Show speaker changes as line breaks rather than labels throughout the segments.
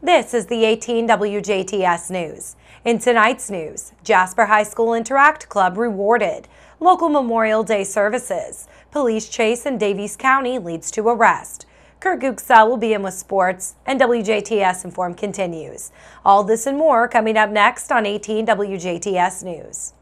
This is the 18 WJTS News. In tonight's news, Jasper High School Interact Club rewarded. Local Memorial Day services. Police chase in Daviess County leads to arrest. Kurt Guxell will be in with sports, and WJTS Inform continues. All this and more coming up next on 18 WJTS News.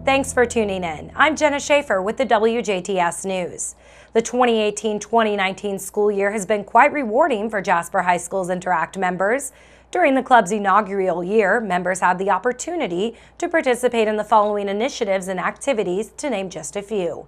Thanks for tuning in. I'm Jenna Schaffer with the WJTS News. The 2018-2019 school year has been quite rewarding for Jasper High School's Interact members. During the club's inaugural year, members had the opportunity to participate in the following initiatives and activities, to name just a few.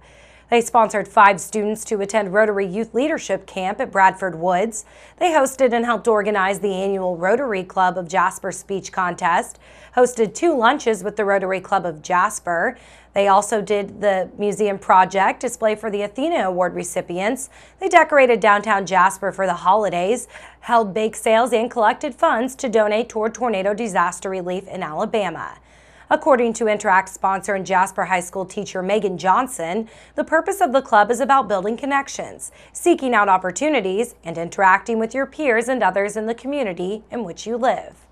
They sponsored 5 students to attend Rotary Youth Leadership Camp at Bradford Woods. They hosted and helped organize the annual Rotary Club of Jasper speech contest, hosted 2 lunches with the Rotary Club of Jasper. They also did the museum project display for the Athena Award recipients. They decorated downtown Jasper for the holidays, held bake sales, and collected funds to donate toward tornado disaster relief in Alabama. According to Interact sponsor and Jasper High School teacher Megan Johnson, the purpose of the club is about building connections, seeking out opportunities, and interacting with your peers and others in the community in which you live.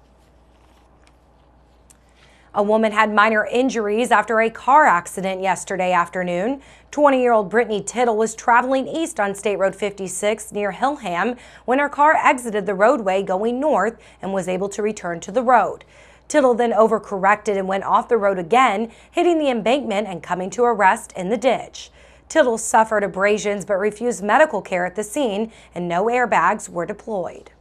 A woman had minor injuries after a car accident yesterday afternoon. 20-year-old Brittany Tittle was traveling east on State Road 56 near Hillham when her car exited the roadway going north and was able to return to the road. Tittle then overcorrected and went off the road again, hitting the embankment and coming to a rest in the ditch. Tittle suffered abrasions but refused medical care at the scene, and no airbags were deployed.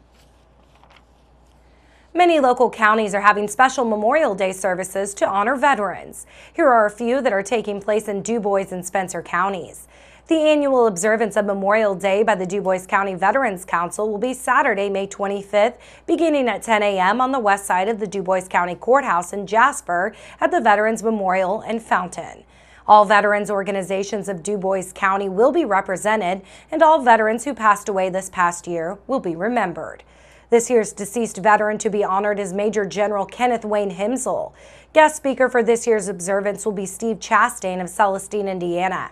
Many local counties are having special Memorial Day services to honor veterans. Here are a few that are taking place in DuBois and Spencer counties. The annual observance of Memorial Day by the DuBois County Veterans Council will be Saturday, May 25th, beginning at 10 a.m. on the west side of the DuBois County Courthouse in Jasper at the Veterans Memorial and Fountain. All veterans organizations of DuBois County will be represented, and all veterans who passed away this past year will be remembered. This year's deceased veteran to be honored is Major General Kenneth Wayne Himsel. Guest speaker for this year's observance will be Steve Chastain of Celestine, Indiana.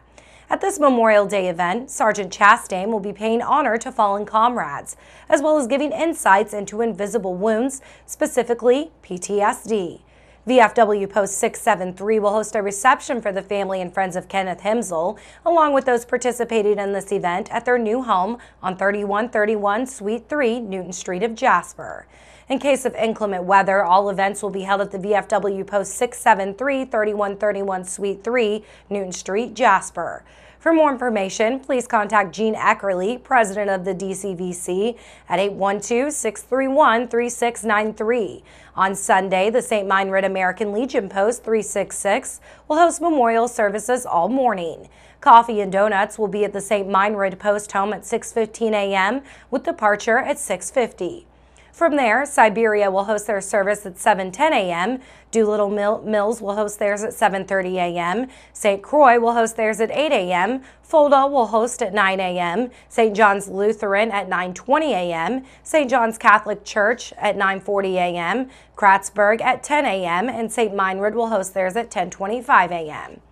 At this Memorial Day event, Sergeant Chastain will be paying honor to fallen comrades, as well as giving insights into invisible wounds, specifically PTSD. VFW Post 673 will host a reception for the family and friends of Kenneth Himsel, along with those participating in this event at their new home on 3131 Suite 3, Newton Street of Jasper. In case of inclement weather, all events will be held at the VFW Post 673, 3131 Suite 3, Newton Street, Jasper. For more information, please contact Gene Eckerly, president of the DCVC, at 812-631-3693. On Sunday, the St. Meinrad American Legion Post 366 will host memorial services all morning. Coffee and donuts will be at the St. Meinrad Post home at 6:15 a.m. with departure at 6:50. From there, Siberia will host their service at 7:10 a.m. Doolittle Mills will host theirs at 7:30 a.m. St. Croix will host theirs at 8 a.m. Fulda will host at 9 a.m. St. John's Lutheran at 9:20 a.m. St. John's Catholic Church at 9:40 a.m. Kratzburg at 10 a.m. and St. Meinrad will host theirs at 10:25 a.m.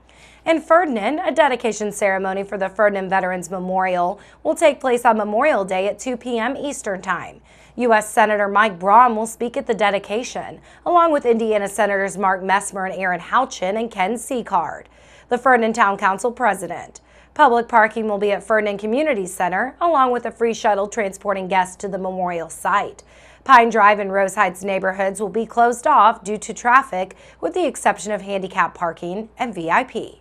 In Ferdinand, a dedication ceremony for the Ferdinand Veterans Memorial will take place on Memorial Day at 2 p.m. Eastern Time. U.S. Senator Mike Braun will speak at the dedication, along with Indiana Senators Mark Messmer and Aaron Houchin and Ken Seacard, the Ferdinand Town Council president. Public parking will be at Ferdinand Community Center, along with a free shuttle transporting guests to the memorial site. Pine Drive and Rose Heights neighborhoods will be closed off due to traffic, with the exception of handicap parking and VIP.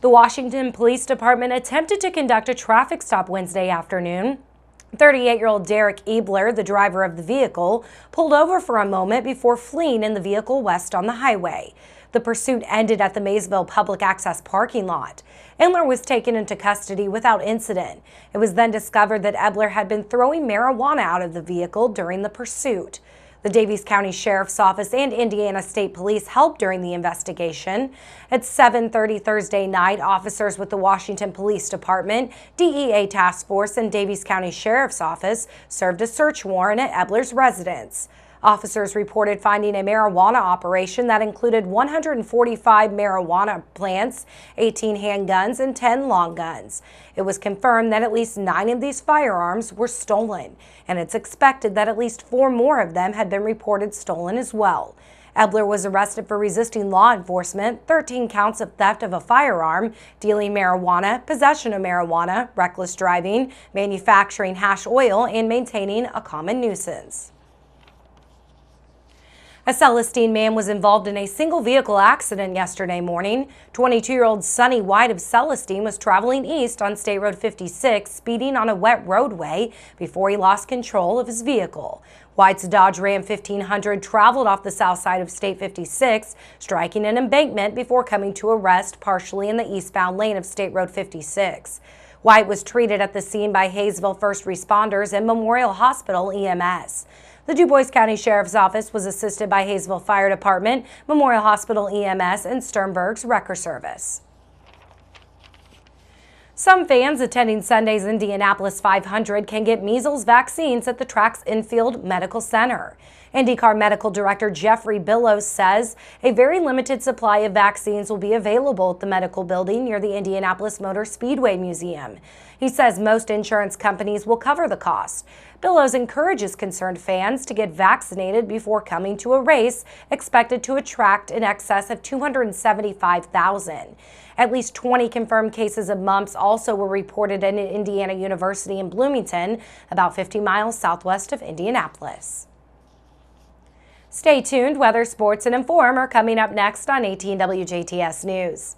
The Washington Police Department attempted to conduct a traffic stop Wednesday afternoon. 38-year-old Derek Ebler, the driver of the vehicle, pulled over for a moment before fleeing in the vehicle west on the highway. The pursuit ended at the Maysville public access parking lot. Endler was taken into custody without incident. It was then discovered that Ebler had been throwing marijuana out of the vehicle during the pursuit. The Daviess County Sheriff's Office and Indiana State Police helped during the investigation. At 7:30 Thursday night, officers with the Washington Police Department, DEA Task Force, and Daviess County Sheriff's Office served a search warrant at Ebler's residence. Officers reported finding a marijuana operation that included 145 marijuana plants, 18 handguns, and 10 long guns. It was confirmed that at least 9 of these firearms were stolen, and it's expected that at least 4 more of them had been reported stolen as well. Ebler was arrested for resisting law enforcement, 13 counts of theft of a firearm, dealing marijuana, possession of marijuana, reckless driving, manufacturing hash oil, and maintaining a common nuisance. A Celestine man was involved in a single vehicle accident yesterday morning. 22-year-old Sonny White of Celestine was traveling east on State Road 56, speeding on a wet roadway before he lost control of his vehicle. White's Dodge Ram 1500 traveled off the south side of State 56, striking an embankment before coming to a rest partially in the eastbound lane of State Road 56. White was treated at the scene by Hayesville first responders and Memorial Hospital EMS. The DuBois County Sheriff's Office was assisted by Hayesville Fire Department, Memorial Hospital EMS, and Sternberg's Wrecker Service. Some fans attending Sunday's Indianapolis 500 can get measles vaccines at the track's Infield Medical Center. IndyCar Medical Director Jeffrey Billows says a very limited supply of vaccines will be available at the medical building near the Indianapolis Motor Speedway Museum. He says most insurance companies will cover the cost. Billows encourages concerned fans to get vaccinated before coming to a race expected to attract in excess of 275,000. At least 20 confirmed cases of mumps also were reported at Indiana University in Bloomington, about 50 miles southwest of Indianapolis. Stay tuned. Weather, sports, and inform are coming up next on 18 WJTS News.